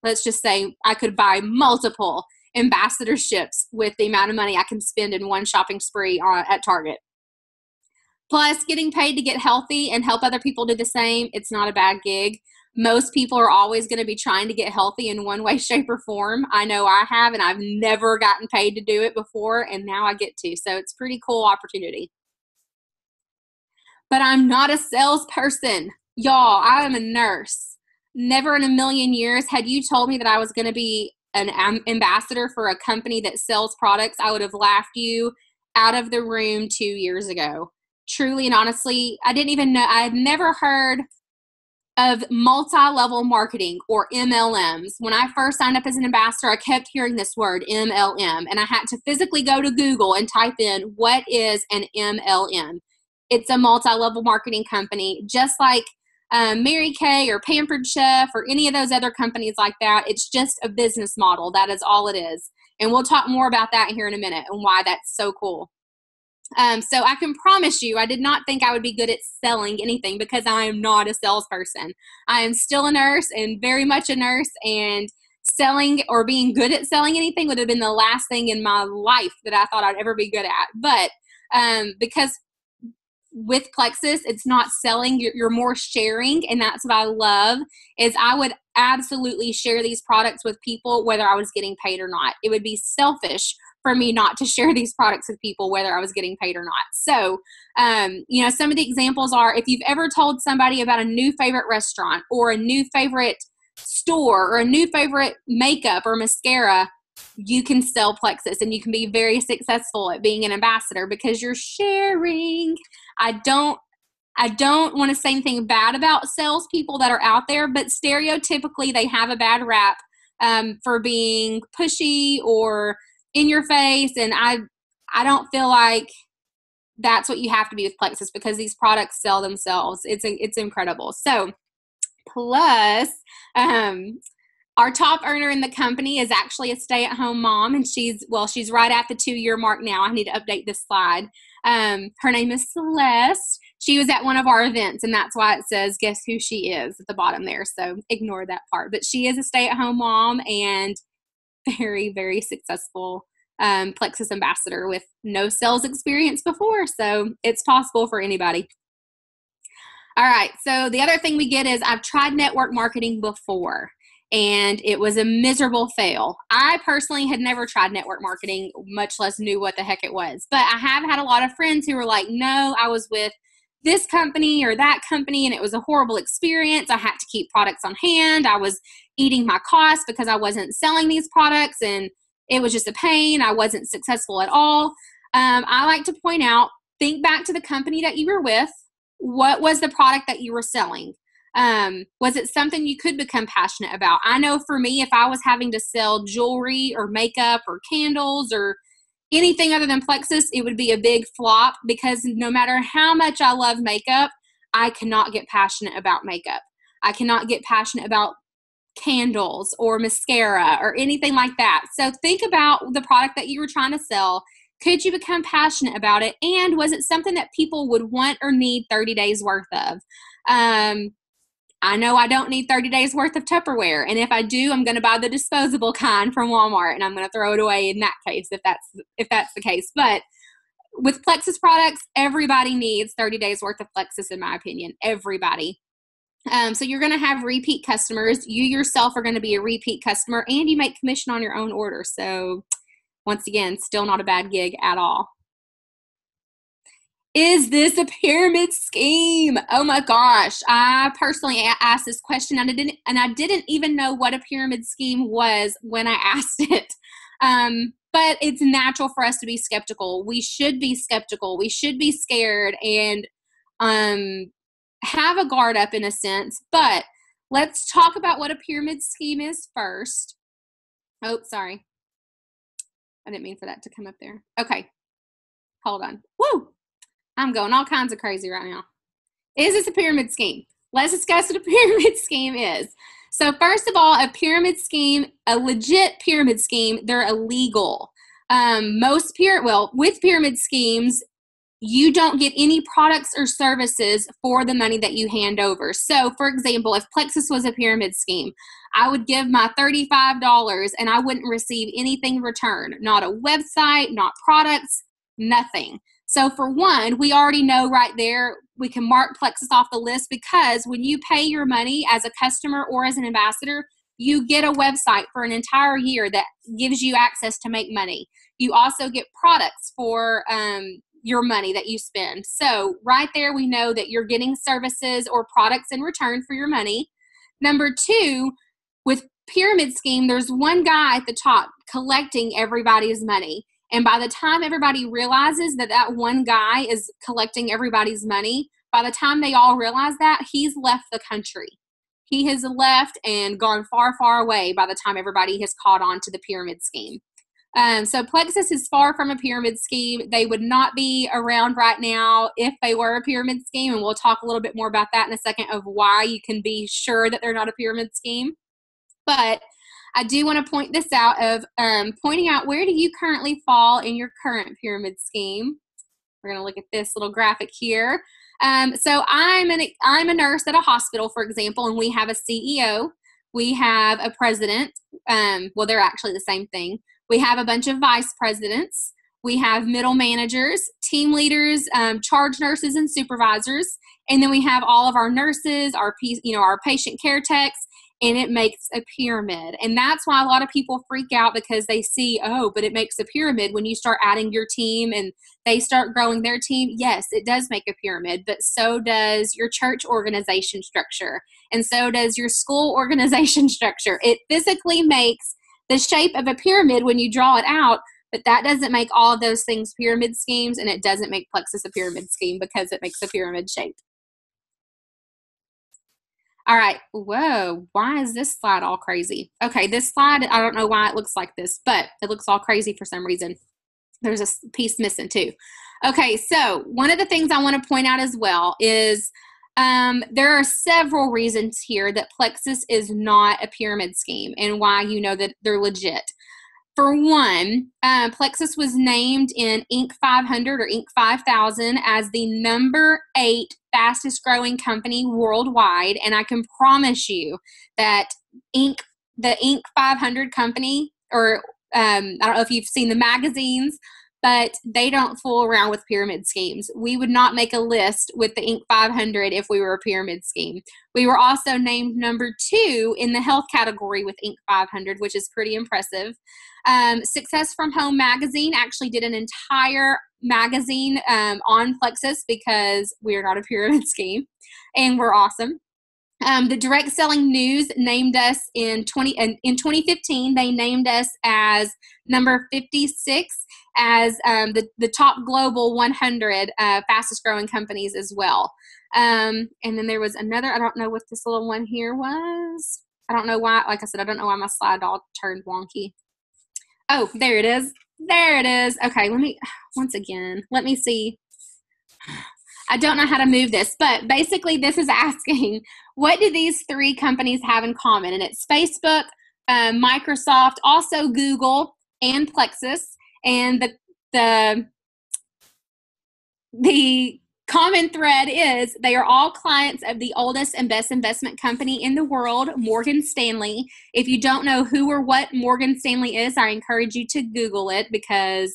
let's just say I could buy multiple ambassadorships with the amount of money I can spend in one shopping spree at Target. Plus, getting paid to get healthy and help other people do the same, it's not a bad gig. Most people are always going to be trying to get healthy in one way, shape, or form. I know I have, and I've never gotten paid to do it before, and now I get to. So it's a pretty cool opportunity. But I'm not a salesperson. Y'all, I am a nurse. Never in a million years had you told me that I was going to be an ambassador for a company that sells products, I would have laughed you out of the room 2 years ago. Truly and honestly, I didn't even know. I had never heard of multi-level marketing, or MLMs. When I first signed up as an ambassador, I kept hearing this word, MLM, and I had to physically go to Google and type in, what is an MLM? It's a multi-level marketing company, just like Mary Kay or Pampered Chef or any of those other companies like that. It's just a business model. That is all it is. And we'll talk more about that here in a minute and why that's so cool. So I can promise you, I did not think I would be good at selling anything, because I am not a salesperson. I am still a nurse, and very much a nurse, and selling or being good at selling anything would have been the last thing in my life that I thought I'd ever be good at. But because with Plexus, it's not selling, you're more sharing, and that's what I love, is I would absolutely share these products with people whether I was getting paid or not. It would be selfish for me not to share these products with people whether I was getting paid or not. So, some of the examples are, if you've ever told somebody about a new favorite restaurant or a new favorite store or a new favorite makeup or mascara, you can sell Plexus, and you can be very successful at being an ambassador because you're sharing. I don't want to say anything bad about salespeople that are out there, but stereotypically they have a bad rap for being pushy or in your face, and I don't feel like that's what you have to be with Plexus, because these products sell themselves. It's incredible. So, plus, our top earner in the company is actually a stay-at-home mom, and she's right at the 2-year mark now. I need to update this slide. Her name is Celeste. She was at one of our events, and that's why it says, guess who she is at the bottom there. So ignore that part. But she is a stay-at-home mom and very, very successful Plexus ambassador with no sales experience before. So it's possible for anybody. All right. So the other thing we get is, I've tried network marketing before, and it was a miserable fail. I personally had never tried network marketing, much less knew what the heck it was. But I have had a lot of friends who were like, no, I was with this company or that company, and it was a horrible experience. I had to keep products on hand. I was eating my costs because I wasn't selling these products, and it was just a pain. I wasn't successful at all. I like to point out, think back to the company that you were with. What was the product that you were selling? Was it something you could become passionate about? I know for me, if I was having to sell jewelry or makeup or candles or anything other than Plexus, it would be a big flop, because no matter how much I love makeup, I cannot get passionate about makeup. I cannot get passionate about candles or mascara or anything like that. So think about the product that you were trying to sell. Could you become passionate about it? And was it something that people would want or need 30 days worth of? I know I don't need 30 days worth of Tupperware. And if I do, I'm going to buy the disposable kind from Walmart, and I'm going to throw it away in that case, if that's the case. But with Plexus products, everybody needs 30 days worth of Plexus, in my opinion. Everybody. So you're going to have repeat customers. You yourself are going to be a repeat customer, and you make commission on your own order. So once again, still not a bad gig at all. Is this a pyramid scheme? Oh my gosh. I personally asked this question, and I didn't even know what a pyramid scheme was when I asked it. But it's natural for us to be skeptical. We should be skeptical. We should be scared. And have a guard up in a sense, but let's talk about what a pyramid scheme is first. Oh, sorry. I didn't mean for that to come up there. Okay. Hold on. Woo! I'm going all kinds of crazy right now. Is this a pyramid scheme? Let's discuss what a pyramid scheme is. So first of all, a pyramid scheme, a legit pyramid scheme, they're illegal. With pyramid schemes, you don't get any products or services for the money that you hand over. So, for example, if Plexus was a pyramid scheme, I would give my $35 and I wouldn't receive anything in return. Not a website, not products, nothing. So for one, we already know right there, we can mark Plexus off the list because when you pay your money as a customer or as an ambassador, you get a website for an entire year that gives you access to make money. You also get products for your money that you spend. So right there, we know that you're getting services or products in return for your money. Number two, with pyramid scheme, there's one guy at the top collecting everybody's money. And by the time everybody realizes that that one guy is collecting everybody's money, by the time they all realize that, he's left the country. He has left and gone far, far away by the time everybody has caught on to the pyramid scheme. So Plexus is far from a pyramid scheme. They would not be around right now if they were a pyramid scheme, and we'll talk a little bit more about that in a second of why you can be sure that they're not a pyramid scheme. But I do want to point this out of pointing out where do you currently fall in your current pyramid scheme. We're going to look at this little graphic here. So I'm a nurse at a hospital, for example, and we have a CEO. We have a president. Well, they're actually the same thing. We have a bunch of vice presidents. We have middle managers, team leaders, charge nurses, and supervisors. And then we have all of our nurses, our patient care techs, and it makes a pyramid. And that's why a lot of people freak out because they see, oh, but it makes a pyramid when you start adding your team and they start growing their team. Yes, it does make a pyramid, but so does your church organization structure. And so does your school organization structure. It physically makes the shape of a pyramid when you draw it out, but that doesn't make all of those things pyramid schemes, and it doesn't make Plexus a pyramid scheme because it makes a pyramid shape. All right. Whoa. Why is this slide all crazy? Okay, this slide, I don't know why it looks like this, but it looks all crazy for some reason. There's a piece missing too. Okay, so one of the things I want to point out as well is there are several reasons here that Plexus is not a pyramid scheme and why you know that they're legit. For one, Plexus was named in Inc. 500 or Inc. 5000 as the number 8 fastest growing company worldwide. And I can promise you that the Inc. 500 company, or I don't know if you've seen the magazines, but they don't fool around with pyramid schemes. We would not make a list with the Inc. 500 if we were a pyramid scheme. We were also named number 2 in the health category with Inc. 500, which is pretty impressive. Success from Home magazine actually did an entire magazine on Plexus because we're not a pyramid scheme, and we're awesome. The Direct Selling News named us in 2015. They named us as number 56 as the top global 100 fastest growing companies as well. And then there was another. I don't know what this little one here was. I don't know why. Like I said, I don't know why my slide all turned wonky. Oh, there it is. There it is. Okay, let me see. I don't know how to move this, but basically this is asking, what do these 3 companies have in common? And it's Facebook, Microsoft, also Google, and Plexus. And the common thread is they are all clients of the oldest and best investment company in the world, Morgan Stanley. If you don't know who or what Morgan Stanley is, I encourage you to Google it because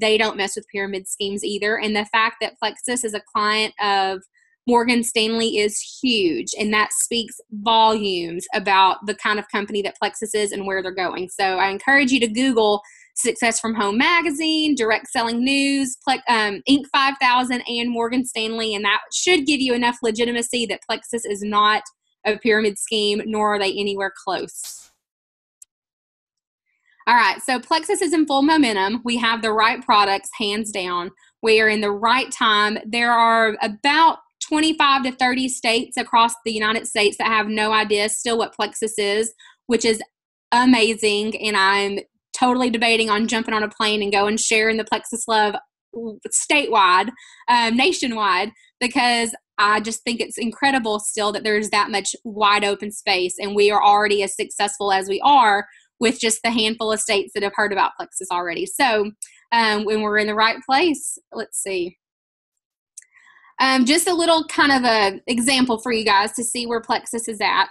they don't mess with pyramid schemes either. And the fact that Plexus is a client of Morgan Stanley is huge, and that speaks volumes about the kind of company that Plexus is and where they're going. So I encourage you to Google Success from Home magazine, Direct Selling News, Inc. 5000, and Morgan Stanley, and that should give you enough legitimacy that Plexus is not a pyramid scheme, nor are they anywhere close. All right, so Plexus is in full momentum. We have the right products, hands down. We are in the right time. There are about 25 to 30 states across the United States that have no idea still what Plexus is, which is amazing. And I'm totally debating on jumping on a plane and going sharing the Plexus love statewide, nationwide, because I just think it's incredible still that there's that much wide open space, and we are already as successful as we are with just the handful of states that have heard about Plexus already. So when we're in the right place, let's see. Just a little kind of a example for you guys to see where Plexus is at.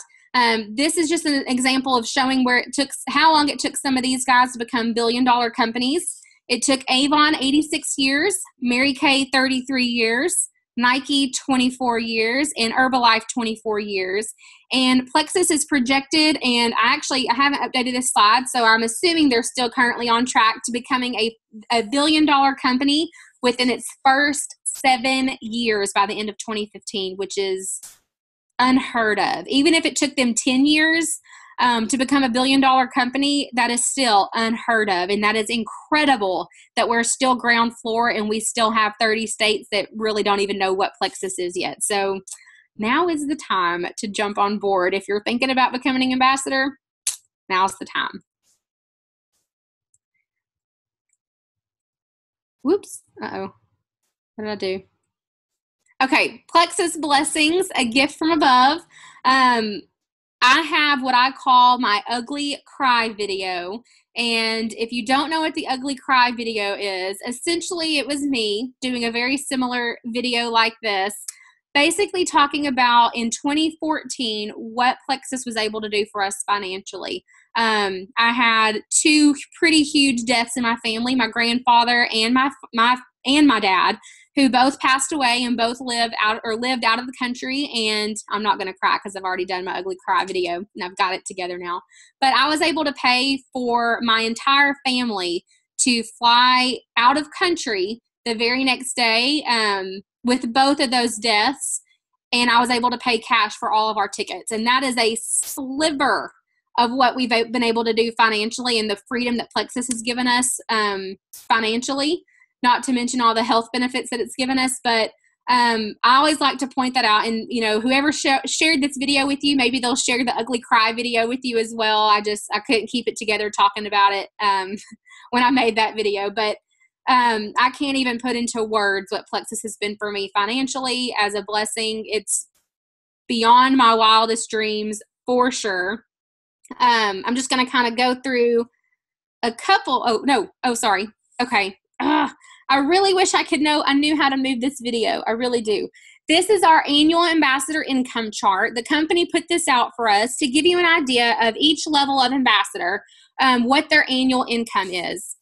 This is just an example of showing where it took, how long it took some of these guys to become billion-dollar companies. It took Avon 86 years, Mary Kay 33 years, Nike 24 years, and Herbalife 24 years. And Plexus is projected, and I haven't updated this slide, so I'm assuming they're still currently on track to becoming a billion-dollar company within its first 7 years by the end of 2015, which is unheard of. Even if it took them 10 years to become a billion-dollar company, that is still unheard of. And that is incredible that we're still ground floor and we still have 30 states that really don't even know what Plexus is yet. So now is the time to jump on board. If you're thinking about becoming an ambassador, now's the time. Whoops. Uh-oh. What did I do? Okay, Plexus Blessings, a gift from above. I have what I call my ugly cry video. And if you don't know what the ugly cry video is, essentially it was me doing a very similar video like this, basically talking about in 2014 what Plexus was able to do for us financially. I had two pretty huge deaths in my family, my grandfather and my dad, who both passed away and both lived out of the country. And I'm not going to cry because I've already done my ugly cry video and I've got it together now. But I was able to pay for my entire family to fly out of country the very next day with both of those deaths. And I was able to pay cash for all of our tickets. And that is a sliver of what we've been able to do financially and the freedom that Plexus has given us financially. Not to mention all the health benefits that it's given us. But I always like to point that out. And, whoever shared this video with you, maybe they'll share the ugly cry video with you as well. I couldn't keep it together talking about it when I made that video. But I can't even put into words what Plexus has been for me financially as a blessing. It's beyond my wildest dreams for sure. I'm just going to kind of go through a couple. Sorry. Okay. I really wish I knew how to move this video. I really do. This is our annual ambassador income chart. The company put this out for us to give you an idea of each level of ambassador, what their annual income is.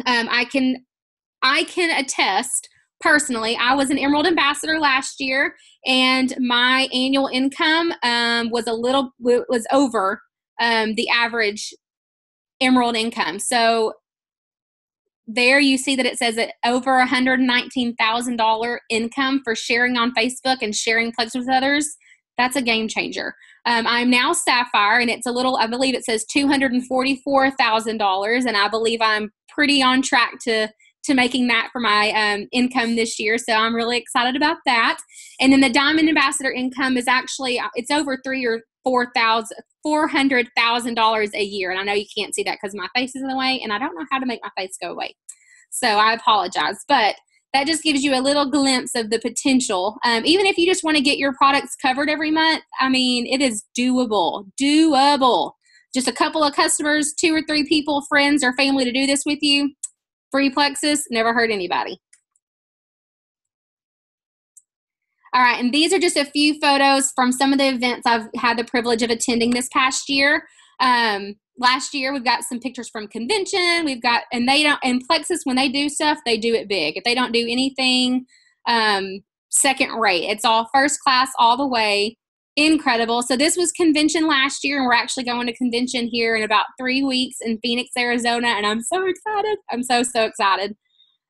I can attest personally, I was an Emerald ambassador last year, and my annual income was over the average Emerald income. So there you see that it says that over $119,000 income for sharing on Facebook and sharing Plexus with others. That's a game changer. I'm now Sapphire, and it's I believe it says $244,000, and I believe I'm pretty on track to making that for my income this year. So I'm really excited about that. And then the Diamond Ambassador income is actually, it's over $400,000 a year. And I know you can't see that because my face is in the way, and I don't know how to make my face go away. So I apologize. But that just gives you a little glimpse of the potential. Even if you just want to get your products covered every month, I mean, it is doable. Just a couple of customers, 2 or 3 people, friends or family to do this with you. Free Plexus, never hurt anybody. All right, and these are just a few photos from some of the events I've had the privilege of attending this past year. Last year, we've got some pictures from convention. And Plexus, when they do stuff, they do it big. If they don't do anything second rate, it's all first class all the way. Incredible. So this was convention last year, and we're actually going to convention here in about 3 weeks in Phoenix, Arizona, and I'm so excited. I'm so excited.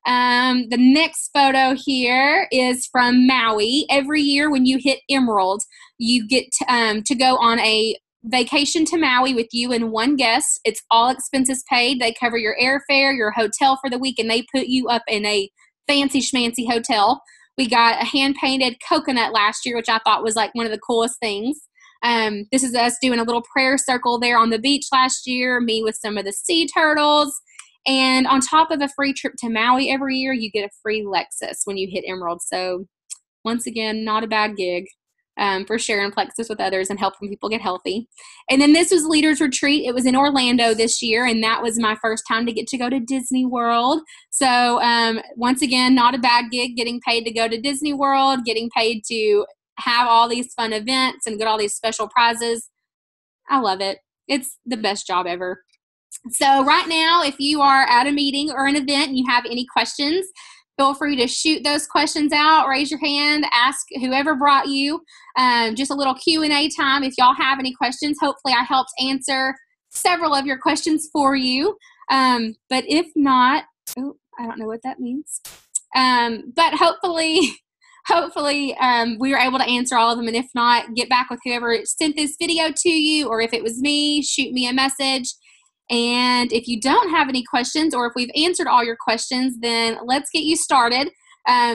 The next photo here is from Maui. Every year when you hit Emerald, you get to go on a vacation to Maui with you and one guest. It's all expenses paid. They cover your airfare, your hotel for the week, and they put you up in a fancy schmancy hotel We got a hand-painted coconut last year, which I thought was like one of the coolest things. This is us doing a little prayer circle there on the beach last year, me with some of the sea turtles. And on top of a free trip to Maui every year, you get a free Lexus when you hit Emerald. So once again, not a bad gig for sharing Plexus with others and helping people get healthy. And then this was Leaders Retreat. It was in Orlando this year, and that was my first time to get to go to Disney World. So once again, not a bad gig, getting paid to go to Disney World, getting paid to have all these fun events and get all these special prizes. I love it. It's the best job ever. So right now, if you are at a meeting or an event and you have any questions, feel free to shoot those questions out, raise your hand, ask whoever brought you. Just a little Q&A time. If y'all have any questions, hopefully I helped answer several of your questions for you. But if not, I don't know what that means. But hopefully we were able to answer all of them. And if not, get back with whoever sent this video to you, or if it was me, shoot me a message. And if you don't have any questions, or if we've answered all your questions, then let's get you started.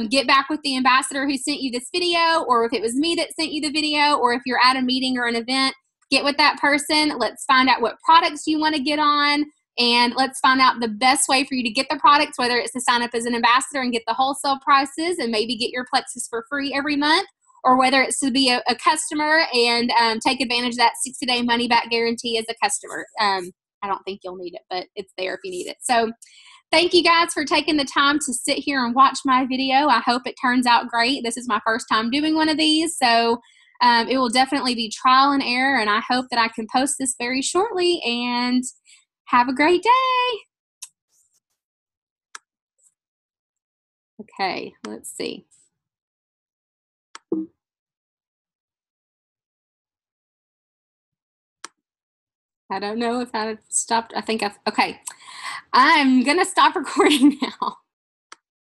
Get back with the ambassador who sent you this video, or if it was me that sent you the video, or if you're at a meeting or an event, get with that person. Let's find out what products you want to get on, and let's find out the best way for you to get the products, whether it's to sign up as an ambassador and get the wholesale prices and maybe get your Plexus for free every month, or whether it's to be a customer and take advantage of that 60-day money-back guarantee as a customer. I don't think you'll need it, but it's there if you need it. So thank you guys for taking the time to sit here and watch my video. I hope it turns out great. This is my first time doing one of these, so it will definitely be trial and error, and I hope that I can post this very shortly. And have a great day. Okay, let's see. I don't know if I stopped. I think okay. I'm going to stop recording now.